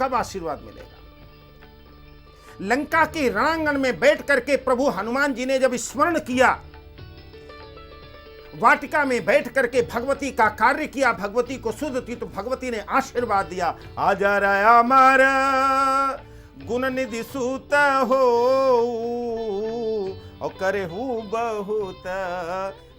कब आशीर्वाद मिलेगा? लंका के रणांगण में बैठ करके प्रभु हनुमान जी ने जब स्मरण किया, वाटिका में बैठ करके भगवती का कार्य किया, भगवती को सुध थी तो भगवती ने आशीर्वाद दिया, आजा राया मार गुण निधि सूत हो और करे हूँ बहुत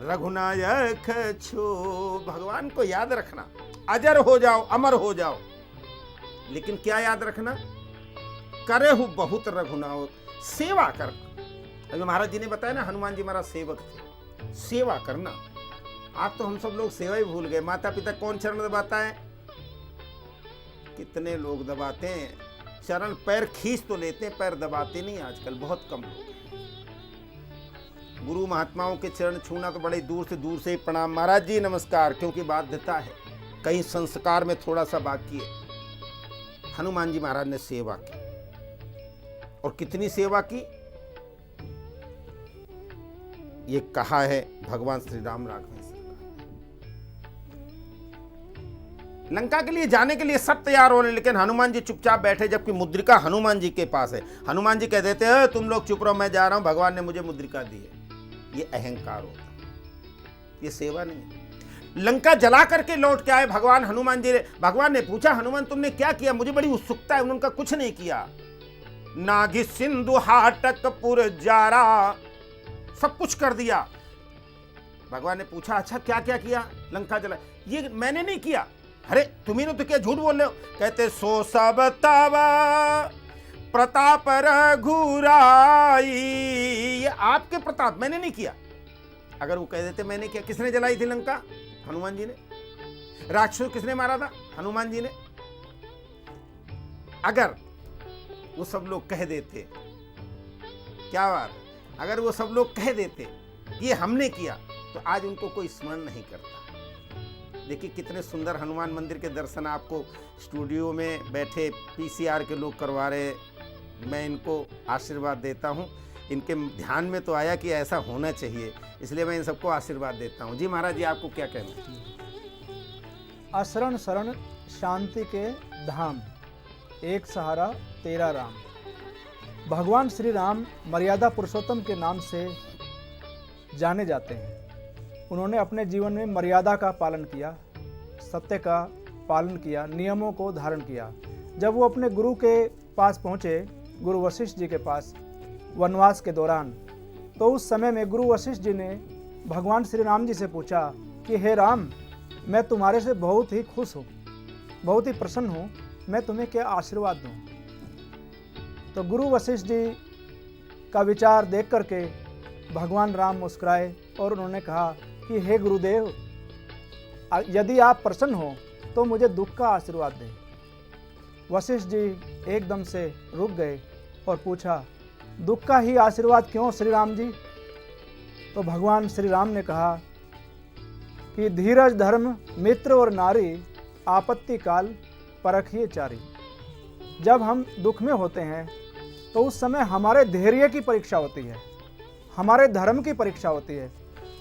रघुनायक छो। भगवान को याद रखना, अजर हो जाओ, अमर हो जाओ, लेकिन क्या याद रखना? करे हूँ बहुत रघुनायक, सेवा कर। अभी महाराज जी ने बताया ना, हनुमान जी हमारा सेवक थे, सेवा करना। आज तो हम सब लोग सेवा ही भूल गए। माता पिता कौन चरण दबाता है? कितने लोग दबाते हैं चरण, पैर खींच तो लेते हैं, पैर दबाते नहीं आजकल, बहुत कम लोग हैं। गुरु महात्माओं के चरण छूना तो बड़े दूर से ही प्रणाम, महाराज जी नमस्कार, क्योंकि बाध्यता है, कहीं संस्कार में थोड़ा सा बाकी है। हनुमान जी महाराज ने सेवा की, और कितनी सेवा की ये कहा है भगवान श्री राम राघवेंद्र। लंका के लिए जाने के लिए सब तैयार हो रहे, लेकिन हनुमान जी चुपचाप बैठे, जबकि मुद्रिका हनुमान जी के पास है। हनुमान जी कह देते हैं तुम लोग चुप रहो, मैं जा रहा हूं, भगवान ने मुझे मुद्रिका दी है। ये अहंकार होता है, ये सेवा नहीं है। लंका जला करके लौट के आए भगवान हनुमान जी ने। भगवान ने पूछा हनुमान तुमने क्या किया? मुझे बड़ी उत्सुकता है। उन्होंने कुछ नहीं किया। नागी सिंधु हाटकपुर जारा, सब कुछ कर दिया। भगवान ने पूछा अच्छा क्या क्या किया? लंका जला। ये मैंने नहीं किया। अरे तुम्ही ने तो क्या झूठ बोल रहे हो? कहते सो सब तब प्रताप रघुराई, ये आपके प्रताप, मैंने नहीं किया। अगर वो कह देते मैंने किया। किसने जलाई थी लंका? हनुमान जी ने। राक्षस किसने मारा था? हनुमान जी ने। अगर वो सब लोग कह देते, क्या बात, अगर वो सब लोग कह देते ये हमने किया, तो आज उनको कोई स्मरण नहीं करता। देखिए कितने सुंदर हनुमान मंदिर के दर्शन आपको स्टूडियो में बैठे पीसीआर के लोग करवा रहे। मैं इनको आशीर्वाद देता हूँ। इनके ध्यान में तो आया कि ऐसा होना चाहिए, इसलिए मैं इन सबको आशीर्वाद देता हूँ। जी महाराज जी आपको क्या कहना है? असरण शरण शांति के धाम, एक सहारा तेरा राम। भगवान श्री राम मर्यादा पुरुषोत्तम के नाम से जाने जाते हैं। उन्होंने अपने जीवन में मर्यादा का पालन किया, सत्य का पालन किया, नियमों को धारण किया। जब वो अपने गुरु के पास पहुँचे, गुरु वशिष्ठ जी के पास वनवास के दौरान, तो उस समय में गुरु वशिष्ठ जी ने भगवान श्री राम जी से पूछा कि हे राम, मैं तुम्हारे से बहुत ही खुश हूँ, बहुत ही प्रसन्न हूँ, मैं तुम्हें क्या आशीर्वाद दूँ? तो गुरु वशिष्ठ जी का विचार देख करके भगवान राम मुस्कुराए और उन्होंने कहा कि हे गुरुदेव, यदि आप प्रसन्न हो तो मुझे दुख का आशीर्वाद दें। वशिष्ठ जी एकदम से रुक गए और पूछा दुख का ही आशीर्वाद क्यों श्री राम जी? तो भगवान श्री राम ने कहा कि धीरज धर्म मित्र और नारी, आपत्ति काल परखिए चारी। जब हम दुख में होते हैं तो उस समय हमारे धैर्य की परीक्षा होती है, हमारे धर्म की परीक्षा होती है।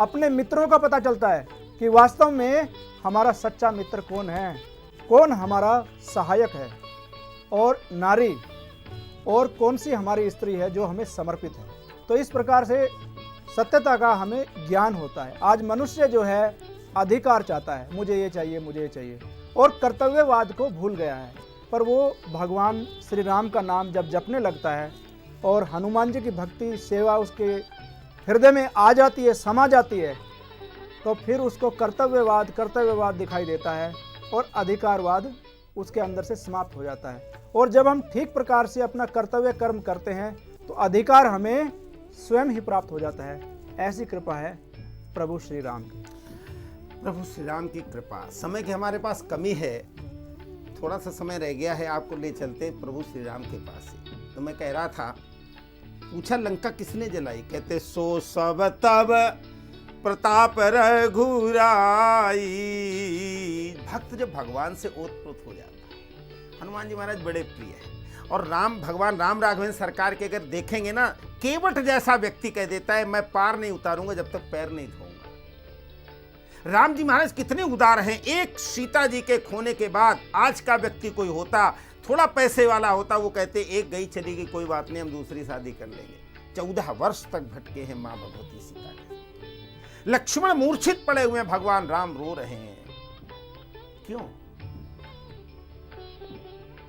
अपने मित्रों का पता चलता है कि वास्तव में हमारा सच्चा मित्र कौन है, कौन हमारा सहायक है, और नारी, और कौन सी हमारी स्त्री है जो हमें समर्पित है। तो इस प्रकार से सत्यता का हमें ज्ञान होता है। आज मनुष्य जो है अधिकार चाहता है, मुझे ये चाहिए, मुझे ये चाहिए, और कर्तव्यवाद को भूल गया है। पर वो भगवान श्री राम का नाम जब जपने लगता है और हनुमान जी की भक्ति सेवा उसके हृदय में आ जाती है, समा जाती है, तो फिर उसको कर्तव्यवाद दिखाई देता है और अधिकारवाद उसके अंदर से समाप्त हो जाता है। और जब हम ठीक प्रकार से अपना कर्तव्य कर्म करते हैं तो अधिकार हमें स्वयं ही प्राप्त हो जाता है। ऐसी कृपा है प्रभु श्री राम की। प्रभु श्री राम की कृपा। समय की हमारे पास कमी है, थोड़ा सा समय रह गया है, आपको ले चलते प्रभु श्री राम के पास ही। तो मैं कह रहा था, पूछा लंका किसने जलाई? कहते सो सब तब प्रताप रघुराई। भक्त जब भगवान से ओतप्रोत हो जाता है, हनुमान जी महाराज बड़े प्रिय हैं। और भगवान राम राघवेंद्र सरकार के अगर देखेंगे ना, केवट जैसा व्यक्ति कह देता है मैं पार नहीं उतारूंगा जब तक पैर नहीं धोऊंगा। राम जी महाराज कितने उदार हैं। एक सीता जी के खोने के बाद आज का व्यक्ति कोई होता, थोड़ा पैसे वाला होता, वो कहते एक गई चली गई कोई बात नहीं, हम दूसरी शादी कर लेंगे। 14 वर्ष तक भटके हैं मां भगवती सीता के। लक्ष्मण मूर्छित पड़े हुए हैं, भगवान राम रो रहे हैं। क्यों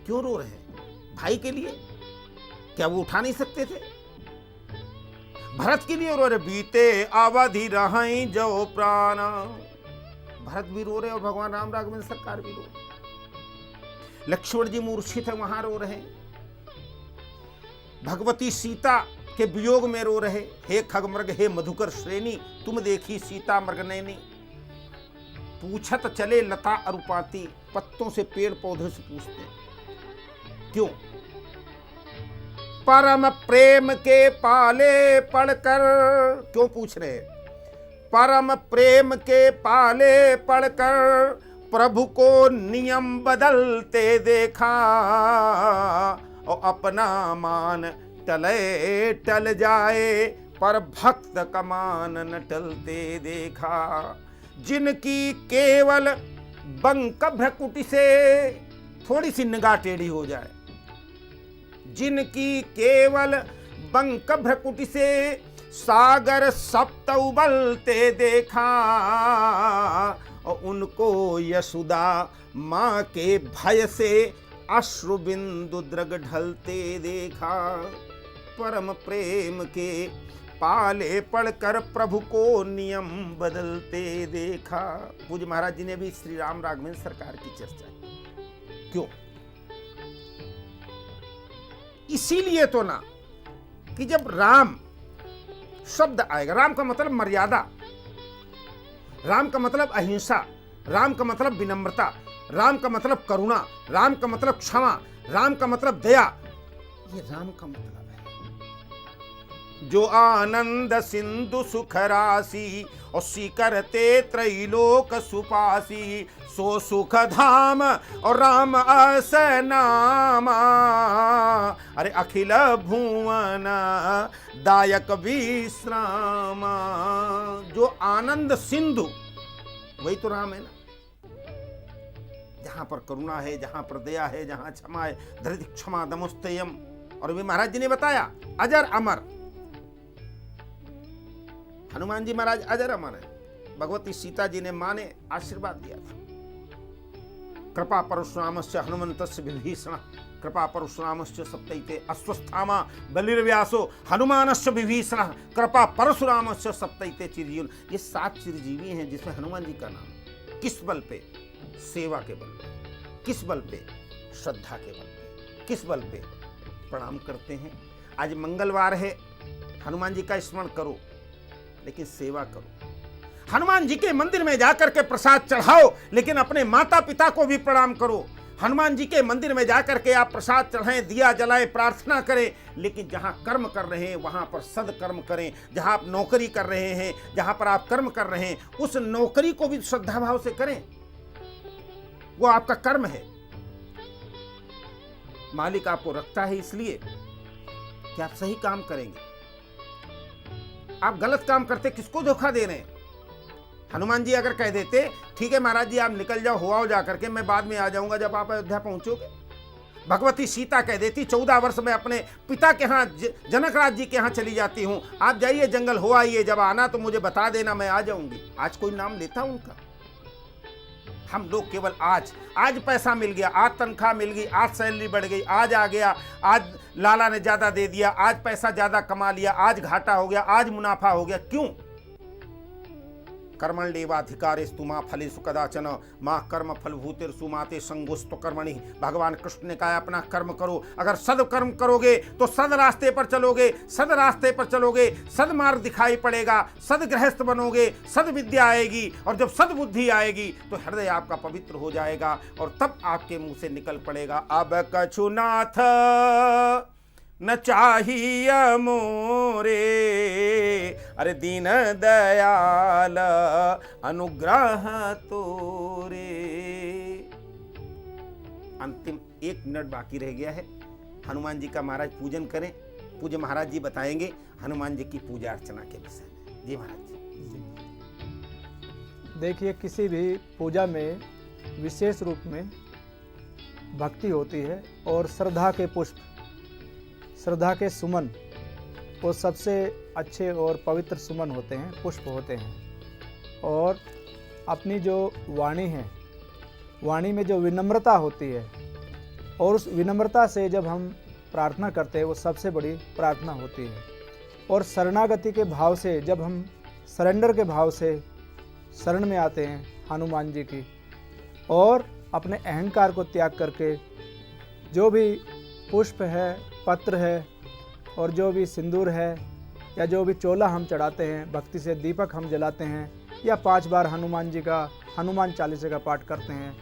क्यों रो रहे हैं? भाई के लिए? क्या वो उठा नहीं सकते थे? भरत के लिए रो रहे, बीते अवधि रहाई जो प्राण। भरत भी रो रहे और भगवान राम राघवेंद्र सरकार भी रो रहे। लक्ष्मण जी मूर्छित है, वहां रो रहे। भगवती सीता के वियोग में रो रहे। हे खगमृग हे मधुकर श्रेणी, तुम देखी सीता मृगनयनी। पूछत चले लता अरुपाती, पत्तों से पेड़ पौधों से पूछते हैं। क्यों? परम प्रेम के पाले पढ़कर। क्यों पूछ रहे? परम प्रेम के पाले पढ़कर प्रभु को नियम बदलते देखा, और अपना मान टले टल जाए पर भक्त का मान न टलते देखा। जिनकी केवल बंक भ्रकुटी से थोड़ी सी निगाह टेढ़ी हो जाए, जिनकी केवल बंक भ्रकुटी से सागर सप्त उबलते देखा, और उनको यशोदा माँ के भय से अश्रु बिंदु द्रग ढलते देखा। परम प्रेम के पाले पढ़कर प्रभु को नियम बदलते देखा। पूज्य महाराज जी ने भी श्री राम राघवेंद्र सरकार की चर्चा की। क्यों? इसीलिए तो ना कि जब राम शब्द आएगा, राम का मतलब मर्यादा, राम का मतलब अहिंसा, राम का मतलब विनम्रता, राम का मतलब करुणा, राम का मतलब क्षमा, राम का मतलब दया, ये राम का मतलब है। जो आनंद सिंधु सुख राशि और सीकरते त्रैलोक सुपासी, सो सुख धाम और राम अस नामा। अरे अखिल भुवन दायक विश्राम। जो आनंद सिंधु वही तो राम है ना। जहां पर करुणा है, जहां पर दया है, जहां क्षमा है, धृति क्षमा दमोस्तयम। और भी महाराज जी ने बताया अजर अमर। हनुमान जी महाराज अजर अमर है। भगवती सीता जी ने मां ने आशीर्वाद दिया था, कृपा परशुरामस्य हनुमंतस्य विभीषण, कृपा परशुरामस्य सप्तैते अश्वस्थामा बलिर्व्यासो हनुमानस्य विभीषण, कृपा परशुरामस्य सप्तैते चिरजीवन। ये 7 चिरजीवी हैं जिसमें हनुमान जी का नाम। किस बल पे? सेवा के बल पे। किस बल पे? श्रद्धा के बल पे। किस बल पे? प्रणाम करते हैं। आज मंगलवार है, हनुमान जी का स्मरण करो, लेकिन सेवा करो। हनुमान जी के मंदिर में जाकर के प्रसाद चढ़ाओ, लेकिन अपने माता पिता को भी प्रणाम करो। हनुमान जी के मंदिर में जाकर के आप प्रसाद चढ़ाएं, दिया जलाएं, प्रार्थना करें, लेकिन जहां कर्म कर रहे हैं वहां पर सदकर्म करें। जहां आप नौकरी कर रहे हैं, जहां पर आप कर्म कर रहे हैं, उस नौकरी को भी श्रद्धा भाव से करें। वो आपका कर्म है। मालिक आपको रखता है इसलिए कि आप सही काम करेंगे। आप गलत काम करते, किसको धोखा दे रहे हैं? हनुमान जी अगर कह देते ठीक है महाराज जी आप निकल जाओ, हुआ जाकर के, मैं बाद में आ जाऊंगा जब आप अयोध्या पहुंचोगे। भगवती सीता कह देती 14 वर्ष में अपने पिता के यहाँ जनक राज जी के यहाँ चली जाती हूँ, आप जाइए जंगल हो आइए, जब आना तो मुझे बता देना, मैं आ जाऊंगी। आज कोई नाम लेता उनका? हम लोग केवल आज पैसा मिल गया, आज तनख्वाह मिल गई, आज सैलरी बढ़ गई, आज आ गया, आज लाला ने ज्यादा दे दिया, आज पैसा ज्यादा कमा लिया, आज घाटा हो गया, आज मुनाफा हो गया। क्यों? कर्मण्येवाधिकारेस्तु मा फलेषु कदाचन मां कर्म फलभूतिर्षु माते संगोस्तु कर्मणि। भगवान कृष्ण ने कहा अपना कर्म करो। अगर सदकर्म करोगे तो सद रास्ते पर चलोगे, सद रास्ते पर चलोगे, सदमार्ग दिखाई पड़ेगा, सदगृहस्थ बनोगे, सद विद्या आएगी, और जब सदबुद्धि आएगी तो हृदय आपका पवित्र हो जाएगा, और तब आपके मुंह से निकल पड़ेगा अब कछु नाथ न चाहिए मोरे, अरे दीन दयाल अनुग्रह तोरे। अंतिम 1 मिनट बाकी रह गया है। हनुमान जी का महाराज पूजन करें। पूज्य महाराज जी बताएंगे हनुमान जी की पूजा अर्चना के विषय में। जी महाराज जी। देखिए, किसी भी पूजा में विशेष रूप में भक्ति होती है और श्रद्धा के पुष्प, श्रद्धा के सुमन, वो सबसे अच्छे और पवित्र सुमन होते हैं, पुष्प होते हैं। और अपनी जो वाणी है, वाणी में जो विनम्रता होती है, और उस विनम्रता से जब हम प्रार्थना करते हैं, वो सबसे बड़ी प्रार्थना होती है। और शरणागति के भाव से, जब हम सरेंडर के भाव से शरण में आते हैं हनुमान जी की, और अपने अहंकार को त्याग करके जो भी पुष्प है, पत्र है, और जो भी सिंदूर है, या जो भी चोला हम चढ़ाते हैं, भक्ति से दीपक हम जलाते हैं, या 5 बार हनुमान जी का हनुमान चालीसा का पाठ करते हैं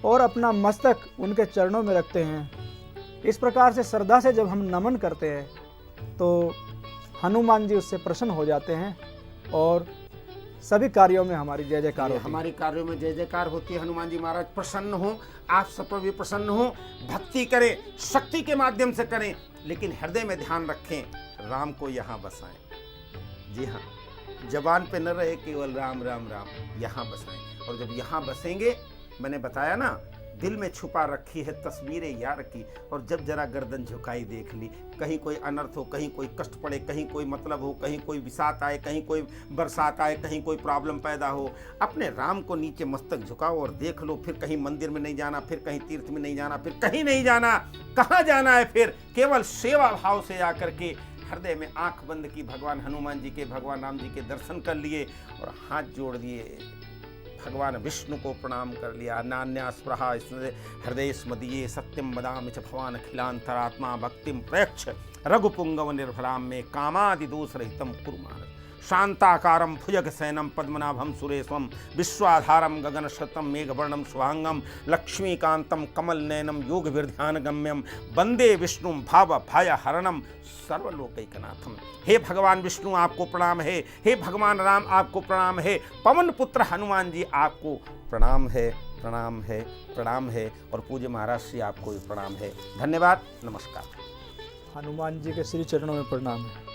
और अपना मस्तक उनके चरणों में रखते हैं, इस प्रकार से श्रद्धा से जब हम नमन करते हैं तो हनुमान जी उससे प्रसन्न हो जाते हैं और सभी कार्यों में हमारी जय जयकार होती है। हमारे कार्यों में जय जयकार होती है। हनुमान जी महाराज प्रसन्न हो, आप सब पर भी प्रसन्न हो। भक्ति करें, शक्ति के माध्यम से करें, लेकिन हृदय में ध्यान रखें, राम को यहाँ बसाएं। जी हाँ, जबान पे न रहे केवल राम राम राम, यहाँ बसाएं। और जब यहाँ बसेंगे, मैंने बताया ना, दिल में छुपा रखी है तस्वीरें यार की, और जब जरा गर्दन झुकाई देख ली, कहीं कोई अनर्थ हो, कहीं कोई कष्ट पड़े, कहीं कोई मतलब हो, कहीं कोई विषात आए, कहीं कोई बरसात आए, कहीं कोई प्रॉब्लम पैदा हो, अपने राम को नीचे मस्तक झुकाओ और देख लो। फिर कहीं मंदिर में नहीं जाना, फिर कहीं तीर्थ में नहीं जाना, फिर कहीं नहीं जाना, कहाँ जाना है फिर? केवल सेवा भाव से आकर के हृदय में आंख बंद की, भगवान हनुमान जी के, भगवान राम जी के दर्शन कर लिए और हाथ जोड़ दिए, भगवान विष्णु को प्रणाम कर लिया। नान्यास्पृहा हृदय स्मदीये सत्यम वदामि च भवान अखिलांतरात्मा भक्तिम प्रयच्छ रघुपुंगव निर्भराम में कामादि दोष रहितम कुरुमार शांताकारं भुजगशयनं पद्मनाभं सुरेशं विश्वाधारं गगनशतं मेघवर्णं शुभांगं लक्ष्मीकान्तं कमलनयनं योगविध्यानगम्यं वंदे विष्णुं भावभयहरणं सर्वलोकैकनाथम। हे भगवान विष्णु आपको प्रणाम है, हे भगवान राम आपको प्रणाम है, पवन पुत्र हनुमान जी आपको प्रणाम है, प्रणाम है, प्रणाम है, और पूज्य महाराज श्री आपको भी प्रणाम है। धन्यवाद, नमस्कार। हनुमान जी के श्री चरणों में प्रणाम है।